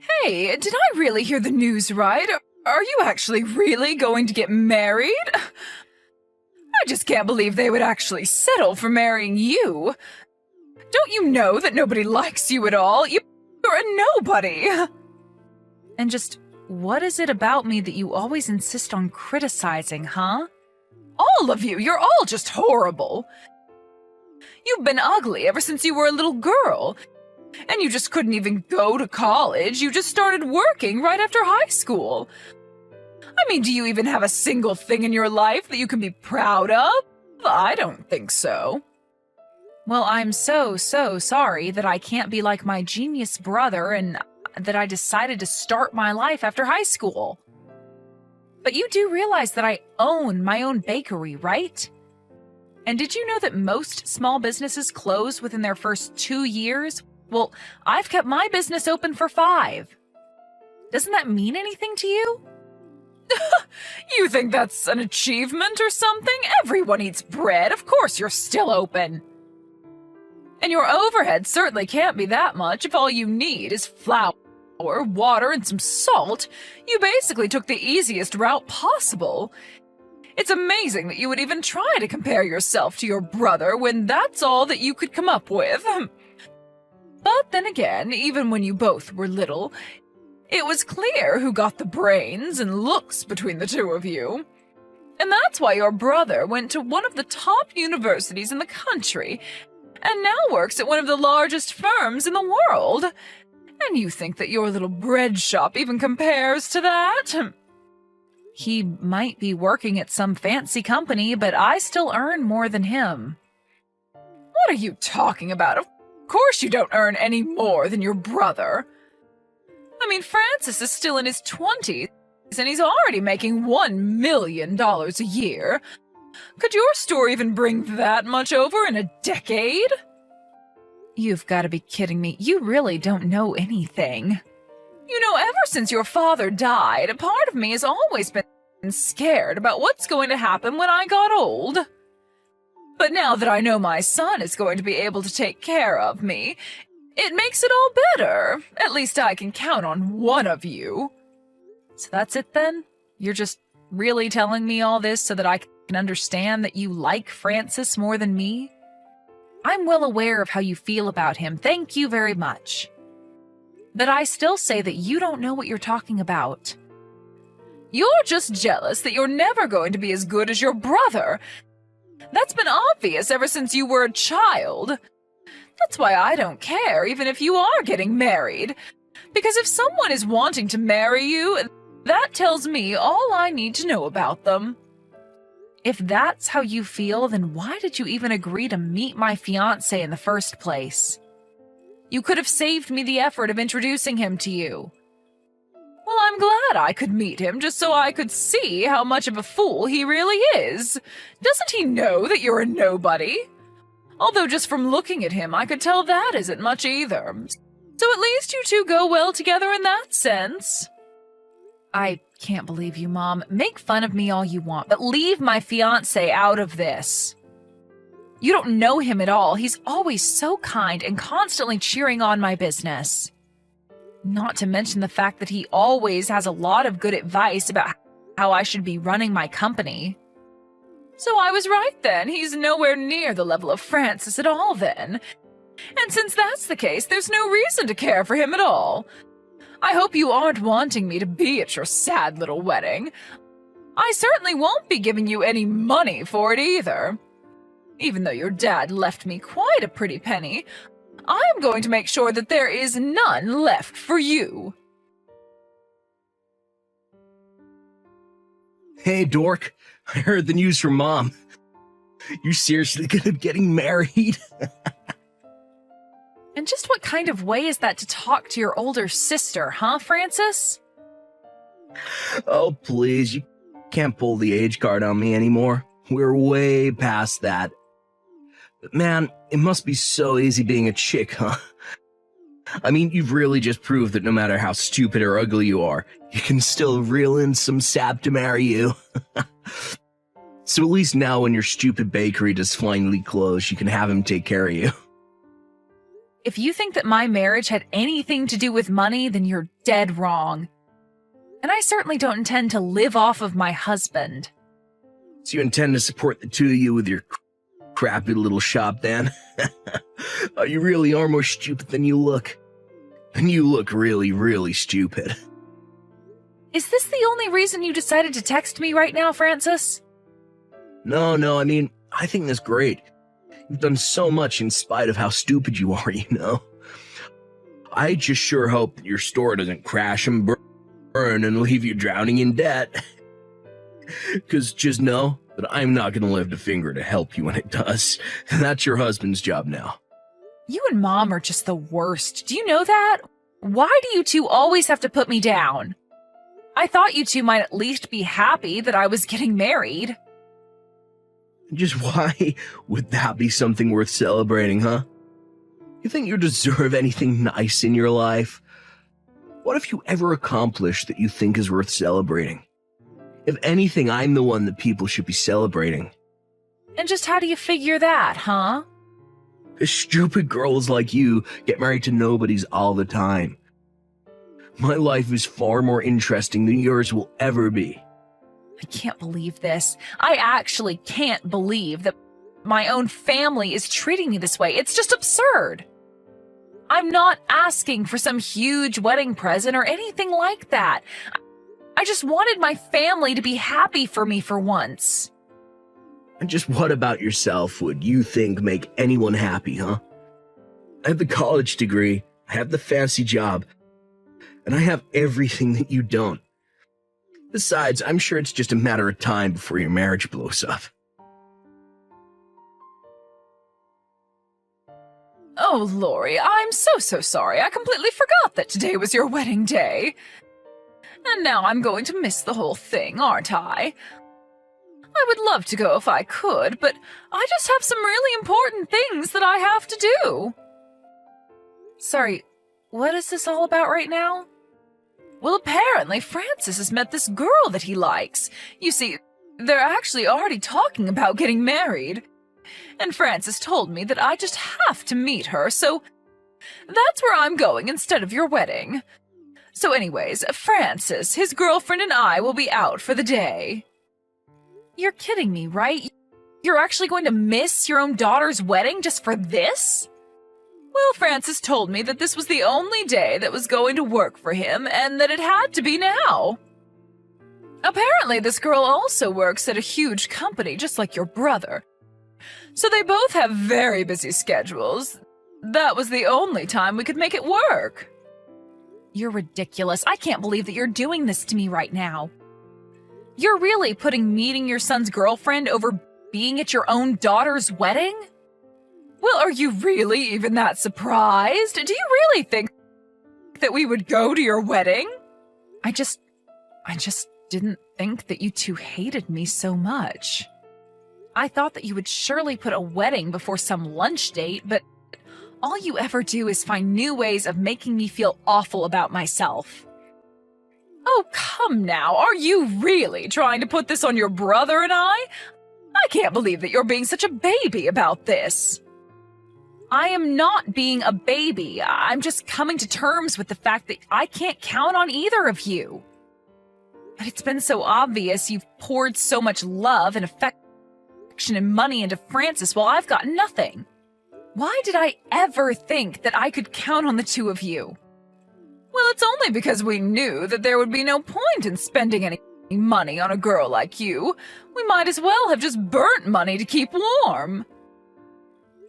Hey, did I really hear the news right? Are you actually really going to get married? I just can't believe they would actually settle for marrying you. Don't you know that nobody likes you at all? You're a nobody. And just, what is it about me that you always insist on criticizing, huh? All of you, you're all just horrible. You've been ugly ever since you were a little girl. And you just couldn't even go to college. You just started working right after high school. I mean, do you even have a single thing in your life that you can be proud of? I don't think so. Well, I'm so sorry that I can't be like my genius brother and that I decided to start my life after high school. But you do realize that I own my own bakery, right? And did you know that most small businesses close within their first 2 years? Well, I've kept my business open for 5. Doesn't that mean anything to you? You think that's an achievement or something? Everyone eats bread. Of course you're still open. And your overhead certainly can't be that much if all you need is flour, water, and some salt. You basically took the easiest route possible. It's amazing that you would even try to compare yourself to your brother when that's all that you could come up with. But then again, even when you both were little, it was clear who got the brains and looks between the two of you. And that's why your brother went to one of the top universities in the country and now works at one of the largest firms in the world. And you think that your little bread shop even compares to that? He might be working at some fancy company, but I still earn more than him. What are you talking about? Of course you don't earn any more than your brother. I mean, Francis is still in his 20s, and he's already making $1 million a year. Could your store even bring that much over in a decade? You've got to be kidding me. You really don't know anything. You know, ever since your father died, a part of me has always been scared about what's going to happen when I got old. But now that I know my son is going to be able to take care of me, it makes it all better. At least I can count on one of you. So that's it then? You're just really telling me all this so that I can understand that you like Francis more than me? I'm well aware of how you feel about him. Thank you very much. But I still say that you don't know what you're talking about. You're just jealous that you're never going to be as good as your brother. That's been obvious ever since you were a child. That's why I don't care, even if you are getting married. Because if someone is wanting to marry you, that tells me all I need to know about them. If that's how you feel, then why did you even agree to meet my fiancé in the first place? You could have saved me the effort of introducing him to you. Well, I'm glad I could meet him just so I could see how much of a fool he really is. Doesn't he know that you're a nobody? Although just from looking at him, I could tell that isn't much either. So at least you two go well together in that sense. I can't believe you, Mom. Make fun of me all you want, but leave my fiancé out of this. You don't know him at all. He's always so kind and constantly cheering on my business. Not to mention the fact that he always has a lot of good advice about how I should be running my company. So I was right then. He's nowhere near the level of Francis at all then. And since that's the case, there's no reason to care for him at all. I hope you aren't wanting me to be at your sad little wedding. I certainly won't be giving you any money for it either. Even though your dad left me quite a pretty penny, I am going to make sure that there is none left for you. Hey, dork. I heard the news from Mom. You seriously gonna be getting married? And just what kind of way is that to talk to your older sister, huh, Francis? Oh, please. You can't pull the age card on me anymore. We're way past that. But man, it must be so easy being a chick, huh? I mean, you've really just proved that no matter how stupid or ugly you are, you can still reel in some sap to marry you. So at least now when your stupid bakery does finally close, you can have him take care of you. If you think that my marriage had anything to do with money, then you're dead wrong. And I certainly don't intend to live off of my husband. So you intend to support the two of you with your crappy little shop, then? Oh, you really are more stupid than you look. And you look really, really stupid. Is this the only reason you decided to text me right now, Francis? No, I mean, I think that's great. You've done so much in spite of how stupid you are, you know? I just sure hope that your store doesn't crash and burn and leave you drowning in debt. Because just know that I'm not going to lift a finger to help you when it does. That's your husband's job now. You and Mom are just the worst. Do you know that? Why do you two always have to put me down? I thought you two might at least be happy that I was getting married. Just why would that be something worth celebrating, huh? You think you deserve anything nice in your life? What have you ever accomplished that you think is worth celebrating? If anything, I'm the one that people should be celebrating. And just how do you figure that, huh? Stupid girls like you get married to nobodies all the time. My life is far more interesting than yours will ever be. I can't believe this. I actually can't believe that my own family is treating me this way. It's just absurd. I'm not asking for some huge wedding present or anything like that. I just wanted my family to be happy for me for once. And just what about yourself would you think make anyone happy, huh? I have the college degree, I have the fancy job, and I have everything that you don't. Besides, I'm sure it's just a matter of time before your marriage blows up. Oh, Lori, I'm so sorry. I completely forgot that today was your wedding day. And now I'm going to miss the whole thing, aren't I? I would love to go if I could, but I just have some really important things that I have to do. Sorry, what is this all about right now? Well, apparently Francis has met this girl that he likes. You see, they're actually already talking about getting married. And Francis told me that I just have to meet her, so that's where I'm going instead of your wedding. So anyways, Francis, his girlfriend, and I will be out for the day. You're kidding me, right? You're actually going to miss your own daughter's wedding just for this? Well, Francis told me that this was the only day that was going to work for him and that it had to be now. Apparently, this girl also works at a huge company just like your brother. So they both have very busy schedules. That was the only time we could make it work. You're ridiculous. I can't believe that you're doing this to me right now. You're really putting meeting your son's girlfriend over being at your own daughter's wedding? Well, are you really even that surprised? Do you really think that we would go to your wedding? I just didn't think that you two hated me so much. I thought that you would surely put a wedding before some lunch date, but all you ever do is find new ways of making me feel awful about myself. Oh, come now. Are you really trying to put this on your brother and I? I can't believe that you're being such a baby about this. I am not being a baby. I'm just coming to terms with the fact that I can't count on either of you. But it's been so obvious you've poured so much love and affection and money into Francis while I've got nothing. Why did I ever think that I could count on the two of you? Well, it's only because we knew that there would be no point in spending any money on a girl like you. We might as well have just burnt money to keep warm.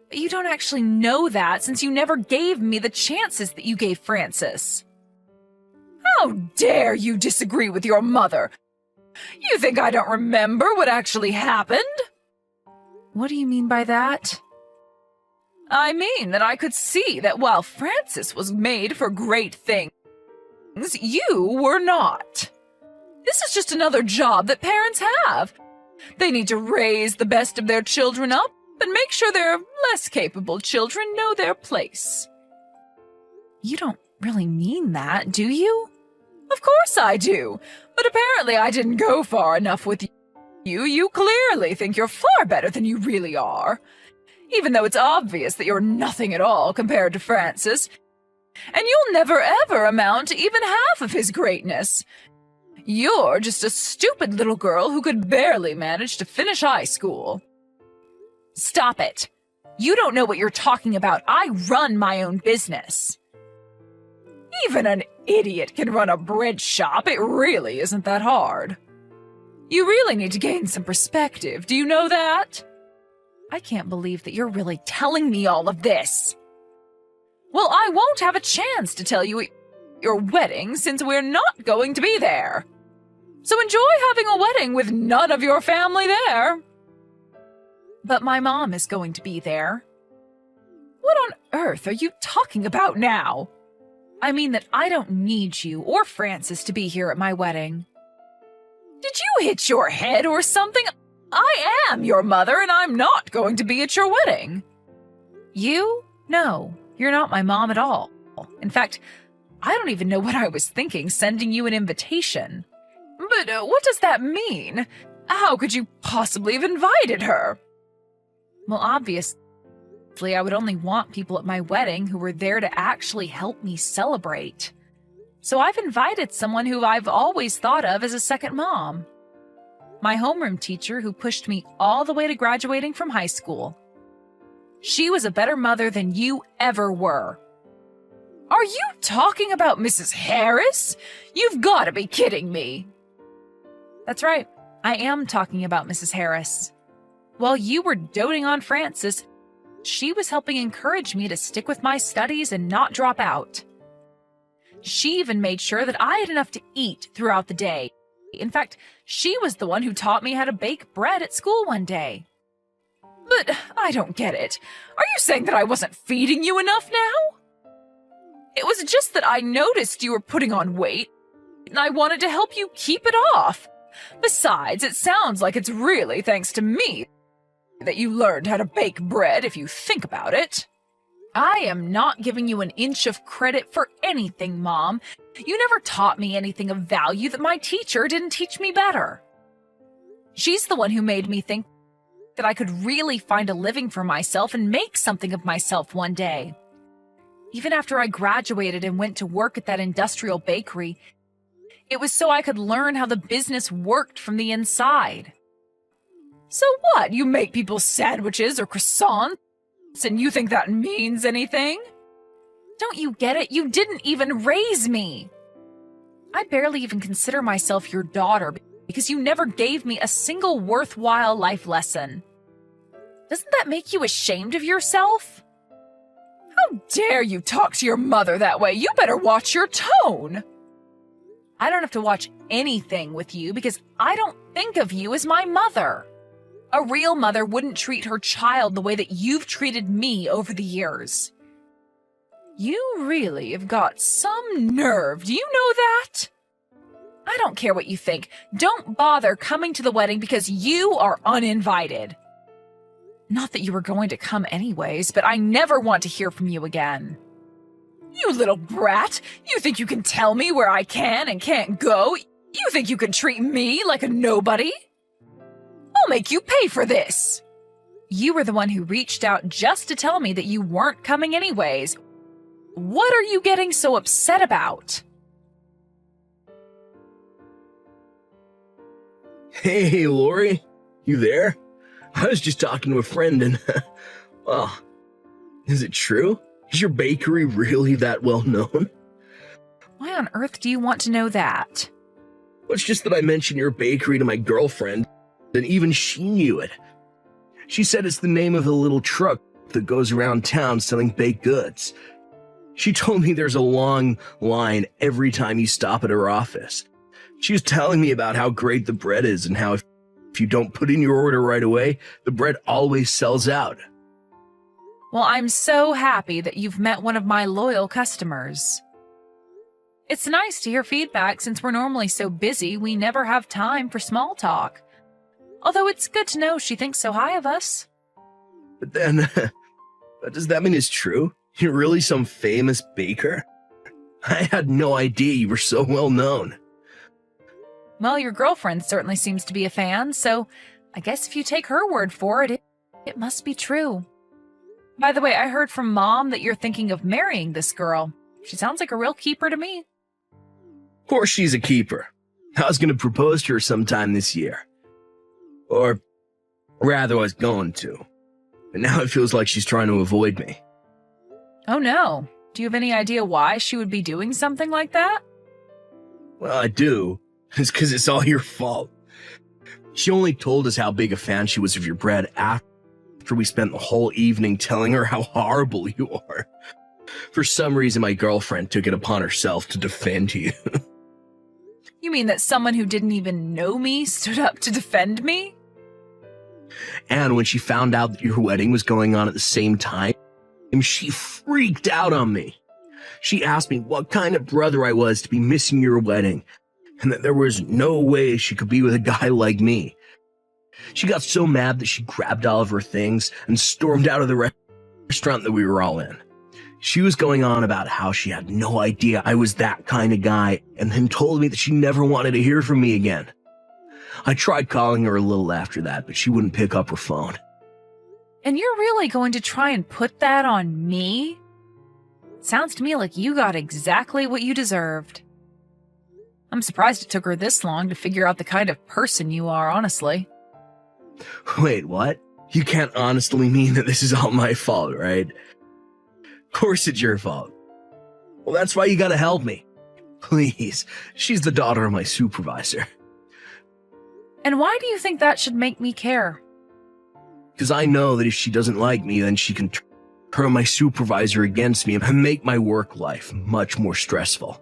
But you don't actually know that since you never gave me the chances that you gave Francis. How dare you disagree with your mother? You think I don't remember what actually happened? What do you mean by that? I mean that I could see that while Francis was made for great things, you were not. This is just another job that parents have. They need to raise the best of their children up and make sure their less capable children know their place. You don't really mean that, do you? Of course I do, but apparently I didn't go far enough with you. You clearly think you're far better than you really are. even though it's obvious that you're nothing at all compared to Francis, and you'll never ever amount to even half of his greatness. You're just a stupid little girl who could barely manage to finish high school. Stop it. You don't know what you're talking about. I run my own business. Even an idiot can run a bread shop. It really isn't that hard. You really need to gain some perspective. Do you know that? I can't believe that you're really telling me all of this. Well, I won't have a chance to tell you at your wedding since we're not going to be there. So enjoy having a wedding with none of your family there. But my mom is going to be there. What on earth are you talking about now? I mean that I don't need you or Francis to be here at my wedding. Did you hit your head or something? I am your mother and I'm not going to be at your wedding. You? No, you're not my mom at all. In fact, I don't even know what I was thinking sending you an invitation. But what does that mean? How could you possibly have invited her? Well, obviously, I would only want people at my wedding who were there to actually help me celebrate. So I've invited someone who I've always thought of as a second mom. My homeroom teacher who pushed me all the way to graduating from high school. She was a better mother than you ever were. Are you talking about Mrs. Harris? You've got to be kidding me. That's right. I am talking about Mrs. Harris. While you were doting on Francis, she was helping encourage me to stick with my studies and not drop out. She even made sure that I had enough to eat throughout the day. In fact, she was the one who taught me how to bake bread at school one day. But I don't get it. Are you saying that I wasn't feeding you enough now? It was just that I noticed you were putting on weight, and I wanted to help you keep it off. Besides, it sounds like it's really thanks to me that you learned how to bake bread if you think about it. I am not giving you an inch of credit for anything, Mom. You never taught me anything of value that my teacher didn't teach me better. She's the one who made me think that I could really find a living for myself and make something of myself one day. Even after I graduated and went to work at that industrial bakery, it was so I could learn how the business worked from the inside. So what? You make people sandwiches or croissants, and you think that means anything? Don't you get it? You didn't even raise me. I barely even consider myself your daughter because you never gave me a single worthwhile life lesson. Doesn't that make you ashamed of yourself? How dare you talk to your mother that way? You better watch your tone. I don't have to watch anything with you because I don't think of you as my mother. A real mother wouldn't treat her child the way that you've treated me over the years. You really have got some nerve, do you know that? I don't care what you think. Don't bother coming to the wedding because you are uninvited. Not that you were going to come anyways, but I never want to hear from you again. You little brat! You think you can tell me where I can and can't go? You think you can treat me like a nobody? I'll make you pay for this! You were the one who reached out just to tell me that you weren't coming anyways. What are you getting so upset about? Hey, Lori, you there? I was just talking to a friend and, well, is it true? Is your bakery really that well known? Why on earth do you want to know that? Well, it's just that I mentioned your bakery to my girlfriend, and even she knew it. She said it's the name of a little truck that goes around town selling baked goods. She told me there's a long line every time you stop at her office. She was telling me about how great the bread is and how if you don't put in your order right away, the bread always sells out. Well, I'm so happy that you've met one of my loyal customers. It's nice to hear feedback since we're normally so busy we never have time for small talk. Although it's good to know she thinks so high of us. But then, does that mean it's true? You're really some famous baker? I had no idea you were so well known. Well, your girlfriend certainly seems to be a fan, so I guess if you take her word for it, it must be true. By the way, I heard from Mom that you're thinking of marrying this girl. She sounds like a real keeper to me. Of course she's a keeper. I was going to propose to her sometime this year. Or rather, I was going to. But now it feels like she's trying to avoid me. Oh no. Do you have any idea why she would be doing something like that? Well, I do. It's because it's all your fault. She only told us how big a fan she was of your bread after we spent the whole evening telling her how horrible you are. For some reason, my girlfriend took it upon herself to defend you. You mean that someone who didn't even know me stood up to defend me? And when she found out that your wedding was going on at the same time, she freaked out on me. She asked me what kind of brother I was to be missing your wedding, and that there was no way she could be with a guy like me. She got so mad that she grabbed all of her things and stormed out of the restaurant that we were all in. She was going on about how she had no idea I was that kind of guy, and then told me that she never wanted to hear from me again. I tried calling her a little after that, but she wouldn't pick up her phone. And you're really going to try and put that on me? Sounds to me like you got exactly what you deserved. I'm surprised it took her this long to figure out the kind of person you are, honestly. Wait, what? You can't honestly mean that this is all my fault, right? Of course it's your fault. Well, that's why you gotta help me. Please, she's the daughter of my supervisor. And why do you think that should make me care? Because I know that if she doesn't like me, then she can turn my supervisor against me and make my work life much more stressful.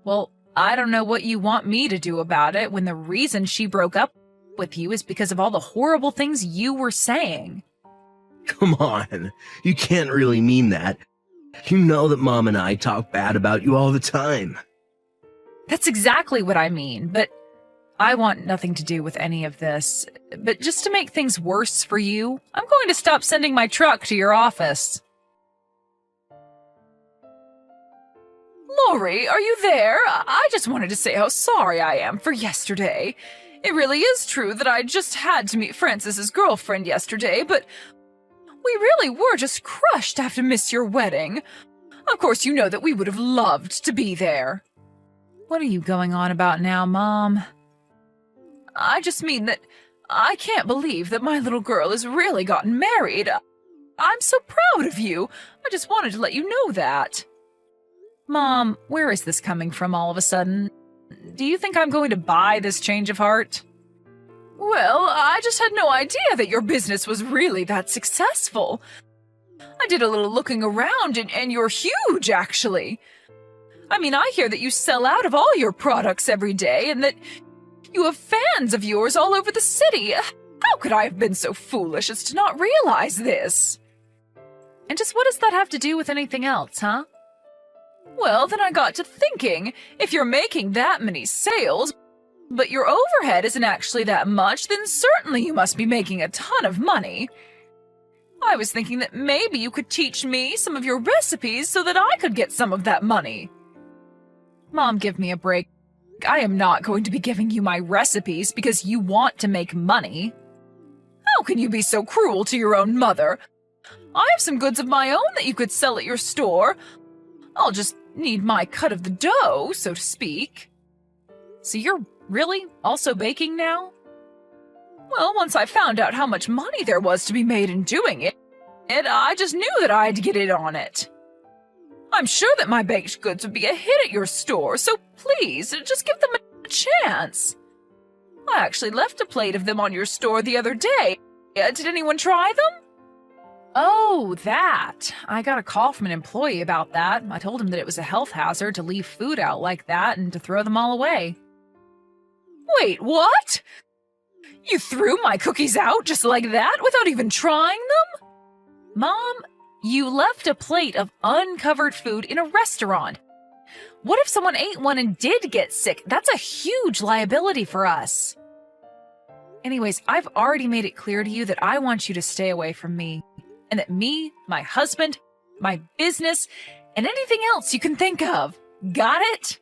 Well, I don't know what you want me to do about it when the reason she broke up with you is because of all the horrible things you were saying. Come on, you can't really mean that. You know that Mom and I talk bad about you all the time. That's exactly what I mean, but I want nothing to do with any of this. But just to make things worse for you, I'm going to stop sending my truck to your office. Lori, are you there? I just wanted to say how sorry I am for yesterday. It really is true that I just had to meet Francis's girlfriend yesterday, but we really were just crushed to have to miss your wedding. Of course, you know that we would have loved to be there. What are you going on about now, Mom? I just mean that I can't believe that my little girl has really gotten married. I'm so proud of you. I just wanted to let you know that. Mom, where is this coming from all of a sudden? Do you think I'm going to buy this change of heart? Well, I just had no idea that your business was really that successful. I did a little looking around and you're huge, actually. I mean, I hear that you sell out of all your products every day and that you have fans of yours all over the city. How could I have been so foolish as to not realize this? And just what does that have to do with anything else, huh? Well, then I got to thinking, if you're making that many sales, but your overhead isn't actually that much, then certainly you must be making a ton of money. I was thinking that maybe you could teach me some of your recipes so that I could get some of that money. Mom, give me a break. I am not going to be giving you my recipes because you want to make money. How can you be so cruel to your own mother? I have some goods of my own that you could sell at your store. I'll just need my cut of the dough, so to speak. So you're really also baking now? Well, once I found out how much money there was to be made in doing it, I just knew that I had to get in on it. I'm sure that my baked goods would be a hit at your store, so please, just give them a chance. I actually left a plate of them on your store the other day. Did anyone try them? Oh, that. I got a call from an employee about that. I told him that it was a health hazard to leave food out like that and to throw them all away. Wait, what? You threw my cookies out just like that without even trying them? Mom, you left a plate of uncovered food in a restaurant. What if someone ate one and did get sick? That's a huge liability for us. Anyways, I've already made it clear to you that I want you to stay away from me. And that me, my husband, my business, and anything else you can think of. Got it?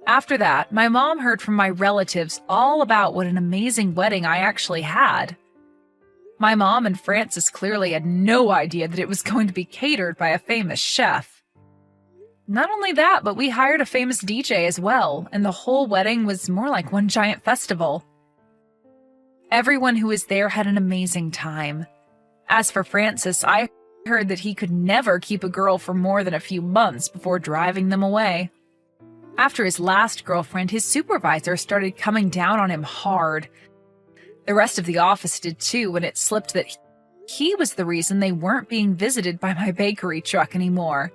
After that, my mom heard from my relatives all about what an amazing wedding I actually had. My mom and Francis clearly had no idea that it was going to be catered by a famous chef. Not only that, but we hired a famous DJ as well, and the whole wedding was more like one giant festival. Everyone who was there had an amazing time. As for Francis, I heard that he could never keep a girl for more than a few months before driving them away. After his last girlfriend, his supervisor started coming down on him hard. The rest of the office did too when it slipped that he was the reason they weren't being visited by my bakery truck anymore.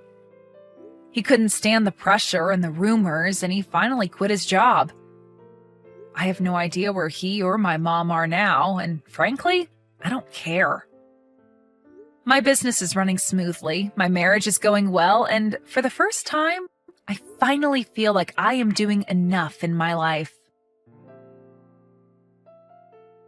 He couldn't stand the pressure and the rumors, and he finally quit his job. I have no idea where he or my mom are now, and frankly, I don't care. My business is running smoothly, my marriage is going well, and for the first time, I finally feel like I am doing enough in my life.